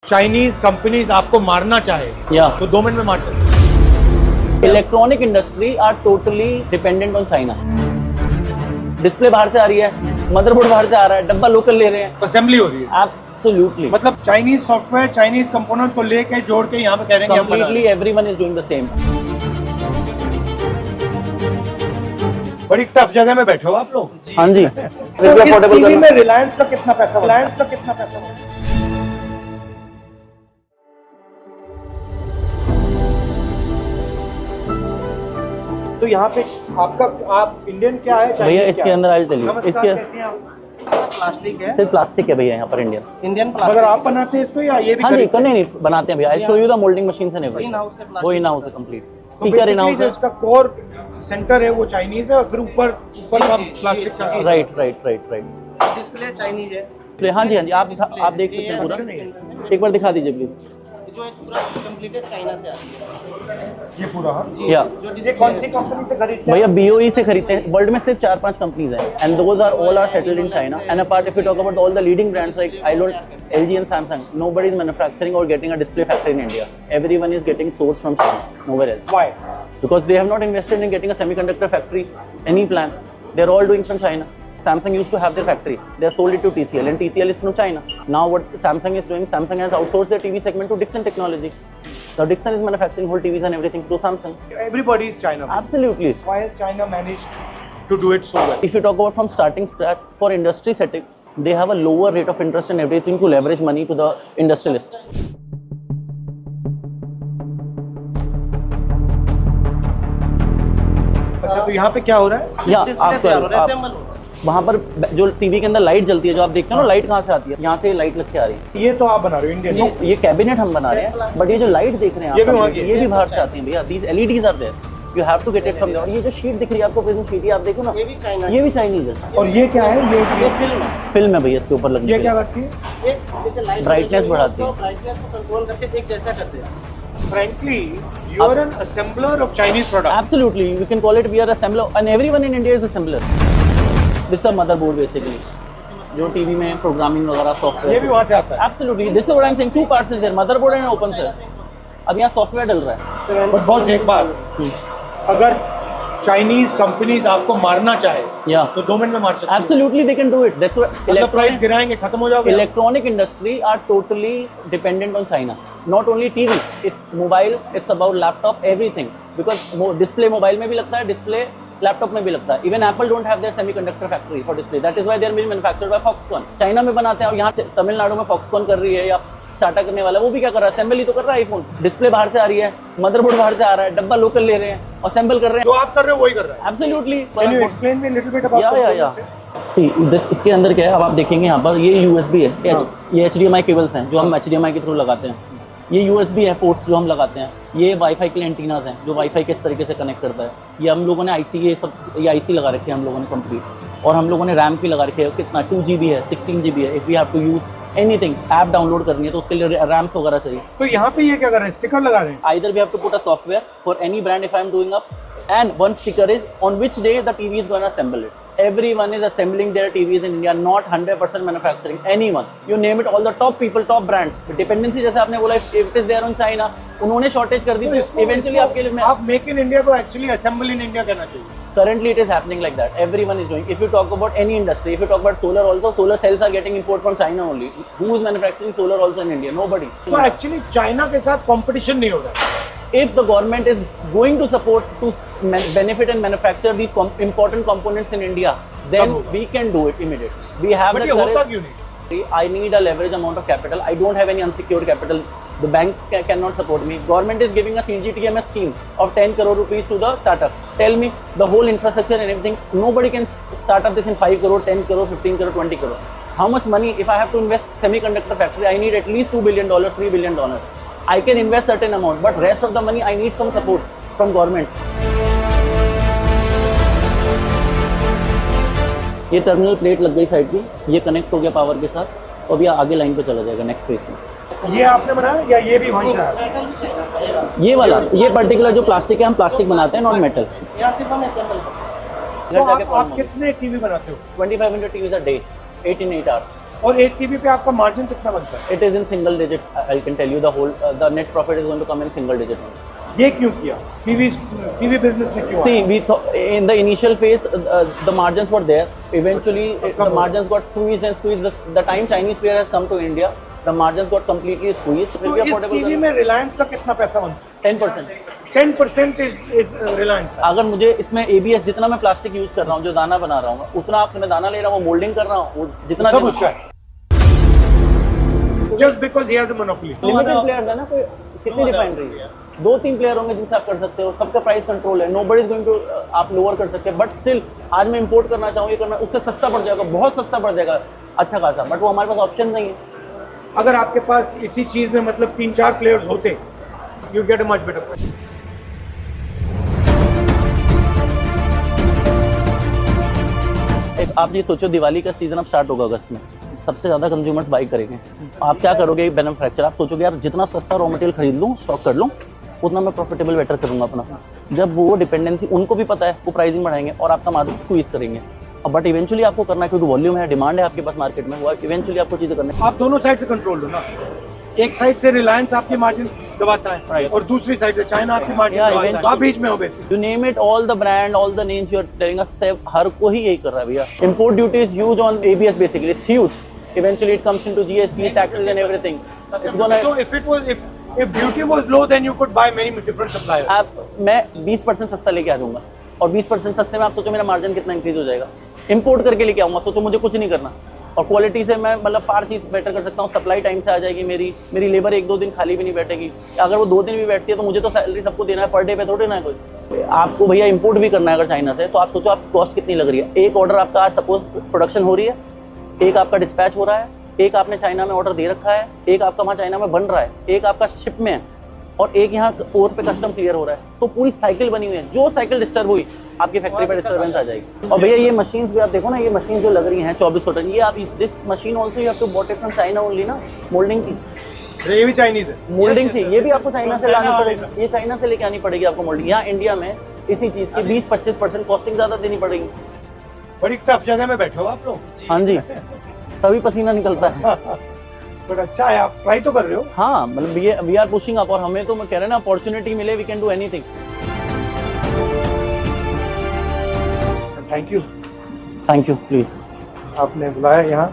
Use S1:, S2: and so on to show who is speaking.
S1: Chinese companies आपको मारना चाहे
S2: या
S1: तो 2 मिनट में मार सकते।
S2: Electronic industry are totally dependent on China. Display बाहर से आ रही है, मदरबोर्ड बाहर से आ रहा है, डब्बा लोकल ले रहे हैं,
S1: असेंबली हो रही है।
S2: एब्सोल्युटली
S1: मतलब चाइनीज सॉफ्टवेयर चाइनीज कंपोनेंट को लेके जोड़ के यहाँ पे कह रहे हैं कि हम बना रहे
S2: completely everyone is doing the same.
S1: हैं। बड़ी टफ जगह में बैठे हो आप लोग।
S2: हाँ जी,
S1: तो इस टीवी में रिलायंस का कितना पैसा, रिलायंस का कितना पैसा? तो यहाँ पे आपका आप इंडियन क्या है?
S2: भैया इसके अंदर आज चलिए,
S1: नमस्कार,
S2: इसके
S1: कैसे हैं आप?
S3: प्लास्टिक है,
S2: सिर्फ प्लास्टिक है भैया यहाँ पर इंडियन।
S3: इंडियन
S1: मगर
S3: प्लास्टिक
S1: आप बनाते हैं इसको या ये भी
S2: हाँ जी,
S1: खरीदते हैं?
S2: नहीं बनाते हैं भैया। I show you the moulding machines and
S3: in
S2: everything.
S3: House है,
S2: वो इन हाउस है कंप्लीट।
S1: तो
S2: स्पीकर इन
S1: basically
S2: हाउस
S1: जो
S2: है।
S1: इसका कोर सेंटर है वो चाइनीज है और फिर ऊपर का प्लास्टिक का।
S2: राइट।
S3: डिस्प्ले चाइनीज है।
S2: हाँ जी आप देख सकते हैं पूरा। एक बार दिखा दीजिए प्लीज।
S3: जो एक पूरा कंप्लीटेड चाइना से आती है।
S1: ये पूरा हाँ?
S2: या
S1: ये कौन सी कंपनी से खरीदते हैं?
S2: भैया BOE से खरीदते हैं। वर्ल्ड में सिर्फ 4-5 कंपनीज हैं and those are all are settled in China and apart if you talk about all the leading brands like LG and Samsung, nobody is manufacturing or getting a display factory in India. Everyone is getting sourced from China, nowhere else.
S1: Why?
S2: Because they have not invested in getting a semiconductor factory, any plan. They're all doing from China. Samsung used to have their factory. They have sold it to TCL and TCL is from China. Now what Samsung is doing, Samsung has outsourced their TV segment to Dixon Technology. Now Dixon is manufacturing whole TVs and everything through Samsung.
S1: Everybody is China.
S2: Absolutely.
S1: Why has China managed to do it so well?
S2: If you talk about from starting scratch for industry setting, they have a lower rate of interest and everything to leverage money to the industrialist.
S1: अच्छा तो यहाँ पे क्या हो रहा है?
S2: या
S3: display तैयार हो रहा है, असेंबल हो रहा है।
S2: वहाँ पर जो टीवी के अंदर लाइट जलती है, जो आप देखते हो ना, लाइट कहाँ से आती है? यहाँ से लाइट लग के आ रही है।
S1: ये तो आप बना रहे हो इंडियन?
S2: ये कैबिनेट हम बना रहे हैं, बट ये जो लाइट देख रहे हैं
S1: ये भी
S2: आप,
S1: वहाँ की है?
S2: ये भी बाहर से आती है भैया। These LEDs are there, you have to get it from there. ये जो शीट दिख रही है आपको, प्रिज्म शीट, ये आप देखो ना,
S3: ये भी चाइना
S2: ये भी चाइनीज है।
S1: और ये क्या है?
S3: ये
S1: ये
S3: फिल्म है।
S2: फिल्म है भैया इसके ऊपर लगने
S1: ये
S2: के
S1: क्या
S2: लिए।
S1: करती है?
S3: ये जैसे लाइट
S2: Brightness बढ़ाती है।
S3: ब्राइटनेस को कंट्रोल करके एक जैसा करते हैं।
S1: Frankly, you are an assembler of Chinese product.
S2: Absolutely, you can call it we are assembler and everyone in India is assembler. This is a motherboard basically, जो TV में प्रोग्रामिंग वगैरह
S1: ये भी
S2: सॉफ्टवेयर।
S1: वहाँ से आता है।
S2: Absolutely, this is what I'm saying. Two parts is there, motherboard and open cell. अब यहाँ सॉफ्टवेयर डल रहा है।
S1: बट बॉस एक बात, अगर चाइनीज कंपनीज आपको मारना चाहे
S2: या
S1: तो 2 मिनट में मार सकते हैं।
S2: Absolutely they can do it. That's what
S1: मतलब प्राइस गिराएंगे, खत्म हो जाओगे।
S2: electronic industry are totally dependent on China. Not only TV, it's mobile, it's about laptop, everything. Because display mobile में भी लगता है, display लैपटॉप में भी लगता है। Even Apple don't have their semiconductor factory for display. That is why they are being manufactured by Foxconn. China में बनाते हैं और यहाँ तमिलनाडु में Foxconn कर रही है या टाटा करने वाला, वो भी क्या कर रहा है? असेंबल ही तो कर रहा है आईफोन। डिस्प्ले बाहर से आ रही है, मदरबोर्ड बाहर से आ रहा है, डब्बा लोकल ले रहे हैं, असेंबल कर रहे हैं।
S1: जो आप कर रहे हो वही कर रहा है।
S2: Absolutely.
S1: Can you explain me a little bit about
S2: या See, इसके अंदर क्या है, अब आप देखेंगे यहाँ पर ये USB है, ये HDMI केबल्स हैं जो हम HDMI के थ्रू लगाते हैं। ये USB है, पोर्ट्स जो हम लगाते हैं। ये वाईफाई के लिए एंटीनाज हैं जो वाईफाई किस तरीके से कनेक्ट करता है। ये हम लोगों ने IC, ये IC लगा रखी है हम लोगों ने कंप्लीट, और हम लोगों ने रैम भी लगा रखी है। कितना 2 GB है, 16 GB है। If we have to use anything, app download करनी है तो उसके लिए रैम्स वगैरह चाहिए।
S1: तो यहाँ पे ये क्या कर रहे हैं? स्टिकर लगा रहे हैं?
S2: Either we have to put a software for any brand if I am doing up, and one sticker is on which day the TV is going to assemble it. Everyone is assembling their TVs in India, not 100% manufacturing. Anyone, you name it, all the top people, top brands. The dependency जैसे आपने बोला, if it is there on China, उन्होंने shortage कर दी तो eventually आपके लिए
S1: आप make in India को एक्चुअली असेंबल इन इंडिया कहना चाहिए।
S2: currently it is happening like that. Everyone is doing. If you talk about any industry, if you talk about solar also, solar cells are getting import from China only. Who is manufacturing solar also in India? Nobody.
S1: तो actually China के साथ competition नहीं हो रहा है।
S2: If the government is going to support to benefit and manufacture these important components in India, then we can do it immediately. We have
S1: but
S2: the
S1: ये होता
S2: courage.
S1: क्यों नहीं?
S2: I need a leverage amount of capital. I don't have any unsecured capital. The banks cannot support me. Government is giving a CGTMS scheme of 10 crore rupees to the startup. Tell me the whole infrastructure and everything. Nobody can start up this in 5 crore, 10 crore, 15 crore, 20 crore. How much money? If I have to invest semiconductor factory, I need at least $2 billion, $3 billion. I can invest certain amount, but rest of the money I need some support from government. ये terminal plate लग गई side की, ये connect हो गया power के साथ, और अभी आगे लाइन पे चला जाएगा नेक्स्ट फेज में।
S1: ये आपने बनाया या ये भी वहीं का है?
S2: ये वाला, ये पर्टिकुलर जो प्लास्टिक है, हम प्लास्टिक बनाते हैं, नॉन मेटल।
S3: यहाँ सिर्फ हम असेंबल करते हैं।
S1: तो आप कितने टीवी बनाते हो?
S2: 2500 TVs a day, 8 in 8 hours.
S1: और एक टीवी पे आपका मार्जिन कितना बनता है?
S2: It is in single digit. I can tell you the net profit is going to come in single digit.
S1: ये क्यों किया? टीवी बिजनेस में क्यों?
S2: See, we in the initial phase, the margins were there. Eventually, the margins got squeezed and squeezed. The time Chinese player has come to India, the margins got completely squeezed.
S1: तो इस TV में रिलायंस का कितना पैसा बनता है?
S2: 10%.
S1: 10% is Reliance.
S2: अगर मुझे इसमें ABS जितना मैं प्लास्टिक यूज कर रहा हूँ, जो दाना बना रहा हूँ, उतना आपसे मैं दाना ले रहा हूँ, मोल्डिंग कर रहा हूँ, जितना
S1: सब उसका है। Just because he has a monopoly.
S2: Limited players है ना, कोई कितनी रिफाइनरी है, 2-3 प्लेयर होंगे जिनसे आप कर सकते हो, सबका प्राइस कंट्रोल है, नोबडी इज गोइंग टू आप लोअर कर सकते हैं, बट स्टिल आज मैं इंपोर्ट करना चाहूँ, ये करना, उससे सस्ता पड़ जाएगा, बहुत सस्ता पड़ जाएगा, अच्छा खासा, बट वो हमारे पास ऑप्शन नहीं है।
S1: अगर आपके पास इसी चीज में मतलब 3-4 प्लेयर्स होते, you get a much better price.
S2: आप ये सोचो, दिवाली का सीजन अब स्टार्ट होगा अगस्त में, सबसे ज्यादा कंज्यूमर्स बाई करेंगे, आप क्या करोगे? मैन्युफैक्चर, आप सोचोगे यार जितना सस्ता रॉ मटेरियल खरीद लूँ, स्टॉक कर लूँ, उतना मैं प्रॉफिटेबल बेटर करूंगा अपना। जब वो डिपेंडेंसी, उनको भी पता है, वो प्राइसिंग बढ़ाएंगे और आपका मार्जिन स्क्वीज करेंगे। अब बट इवेंचुअली आपको करना है, क्योंकि वॉल्यूम है, डिमांड है आपके पास मार्केट में, वो इवेंचुअली आपको चीजें करनी है।
S1: आप दोनों साइड से कंट्रोल लो ना, एक साइड से रिलायंस आपकी मार्जिन दबाता है
S2: Right.
S1: और दूसरी साइड से चाइना आपकी मार्जिन
S2: Yeah,
S1: दबाता है,
S2: eventually.
S1: आप बीच में हो basically.
S2: You name it, all the brand, all the names you are telling us, हर कोई यही कर रहा है भैया। Import duty is huge on ABS basically, it's huge. Eventually it comes into GST, taxes and everything. It's gonna,
S1: So if duty was low, then you could buy many different suppliers.
S2: मैं 20% सस्ता लेके आ जाऊंगा, और 20% सस्ते में आप सोचो मेरा मार्जिन कितना इंक्रीज हो जाएगा। इंपोर्ट करके लेके आऊंगा, सोचो मुझे कुछ नहीं करना, और क्वालिटी से मैं मतलब पार चीज़ बेटर कर सकता हूँ, सप्लाई टाइम से आ जाएगी, मेरी लेबर 1-2 दिन खाली भी नहीं बैठेगी, अगर वो 2 दिन भी बैठती है तो मुझे तो सैलरी सबको देना है, पर डे पे थोड़ी ना है कोई। आपको भैया इंपोर्ट भी करना है अगर चाइना से, तो आप सोचो आप कॉस्ट कितनी लग रही है। एक ऑर्डर आपका आज सपोज प्रोडक्शन हो रही है, एक आपका डिस्पैच हो रहा है, एक आपने चाइना में ऑर्डर दे रखा है, एक आपका वहाँ चाइना में बन रहा है, एक आपका शिप में है, और एक यहाँ और पे कस्टम क्लियर हो रहा है, तो पूरी साइकिल बनी हुई है। जो साइकिल डिस्टर्ब हुई, आपकी फैक्ट्री पे डिस्टर्बेंस आ जाएगी। और भैया ये मशीन भी आप देखो ना, ये मशीन जो लग रही हैं 2400 टन, ये आप this machine also you have to bought it from China only ना, मोल्डिंग की।
S1: ये भी चाइनीज है,
S2: मोल्डिंग थी, ये भी आपको चाइना से लानी पड़ेगी, ये चाइना से लेके आनी पड़ेगी आपको मोल्डिंग। यहाँ इंडिया में इसी चीज की 20-25% कॉस्टिंग ज्यादा देनी पड़ेगी।
S1: बड़ी टफ जगह में बैठे हो आप लोग।
S2: हाँ जी, तभी पसीना निकलता है।
S1: बट अच्छा है, आप ट्राई तो कर रहे हो।
S2: हाँ, मतलब वी आर पुशिंग अप, और हमें तो मैं कह रहे हैं ना, अपॉर्चुनिटी मिले, we can do anything.
S1: Thank you
S2: please.
S1: आपने बुलाया यहाँ।